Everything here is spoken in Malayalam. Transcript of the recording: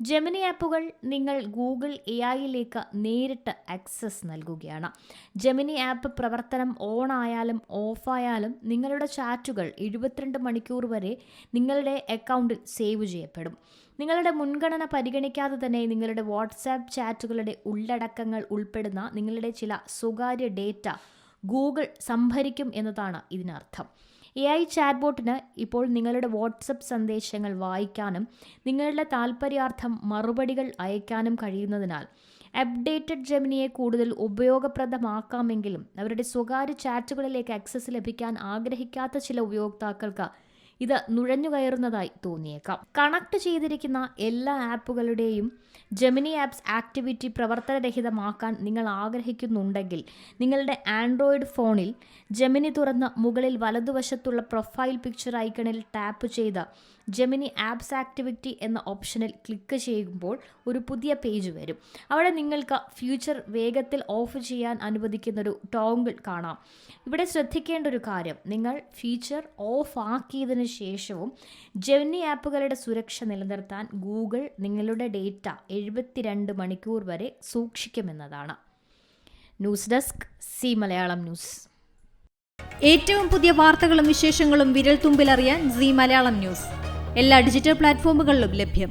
ജെമിനി ആപ്പുകൾ നിങ്ങൾ ഗൂഗിൾ AI-യിലേക്ക് നേരിട്ട് ആക്സസ് നൽകുകയാണ്. ജെമിനി ആപ്പ് പ്രവർത്തനം ഓൺ ആയാലും ഓഫായാലും നിങ്ങളുടെ ചാറ്റുകൾ 72 മണിക്കൂർ വരെ നിങ്ങളുടെ അക്കൗണ്ടിൽ സേവ് ചെയ്യപ്പെടും. നിങ്ങളുടെ മുൻഗണന പരിഗണിക്കാതെ തന്നെ നിങ്ങളുടെ വാട്സാപ്പ് ചാറ്റുകളുടെ ഉള്ളടക്കങ്ങൾ ഉൾപ്പെടുന്ന നിങ്ങളുടെ ചില സ്വകാര്യ ഡേറ്റ ഗൂഗിൾ സംഭരിക്കും എന്നതാണ് ഇതിനർത്ഥം. AI ചാറ്റ്ബോട്ടിന് ഇപ്പോൾ നിങ്ങളുടെ വാട്സപ്പ് സന്ദേശങ്ങൾ വായിക്കാനും നിങ്ങളുടെ താൽപ്പര്യാർത്ഥം മറുപടികൾ അയക്കാനും കഴിയുന്നതിനാൽ അപ്ഡേറ്റഡ് ജെമിനിയെ കൂടുതൽ ഉപയോഗപ്രദമാക്കാമെങ്കിലും അവരുടെ സ്വകാര്യ ചാറ്റുകളിലേക്ക് ആക്സസ് ലഭിക്കാൻ ആഗ്രഹിക്കാത്ത ചില ഉപയോക്താക്കൾക്ക് ഇത് നുഴഞ്ഞുകയറുന്നതായി തോന്നിയേക്കാം. കണക്ട് ചെയ്തിരിക്കുന്ന എല്ലാ ആപ്പുകളുടെയും ജെമിനി ആപ്സ് ആക്ടിവിറ്റി പ്രവർത്തനരഹിതമാക്കാൻ നിങ്ങൾ ആഗ്രഹിക്കുന്നുണ്ടെങ്കിൽ നിങ്ങളുടെ ആൻഡ്രോയിഡ് ഫോണിൽ ജെമിനി തുറന്ന് മുകളിൽ വലതുവശത്തുള്ള പ്രൊഫൈൽ പിക്ചർ ഐക്കണിൽ ടാപ്പ് ചെയ്ത് ജെമിനി ആപ്സ് ആക്ടിവിറ്റി എന്ന ഓപ്ഷനിൽ ക്ലിക്ക് ചെയ്യുമ്പോൾ ഒരു പുതിയ പേജ് വരും. അവിടെ നിങ്ങൾക്ക് ഫ്യൂച്ചർ വേഗത്തിൽ ഓഫ് ചെയ്യാൻ അനുവദിക്കുന്നൊരു ടോങ്കിൾ കാണാം. ഇവിടെ ശ്രദ്ധിക്കേണ്ട ഒരു കാര്യം, നിങ്ങൾ ഫീച്ചർ ഓഫ് ആക്കിയതിനു ശേഷവും ജെമിനി ആപ്പുകളുടെ സുരക്ഷ നിലനിർത്താൻ ഗൂഗിൾ നിങ്ങളുടെ ഡേറ്റ 72 മണിക്കൂർ വരെ സൂക്ഷിക്കുമെന്നതാണ്. News desk C Malayalam news. ഏറ്റവും പുതിയ വാർത്തകളും വിശേഷങ്ങളും വിരൽ തുമ്പിലറിയാൻ സി മലയാളം ന്യൂസ് എല്ലാ ഡിജിറ്റൽ പ്ലാറ്റ്ഫോമുകളിലും ലഭ്യം.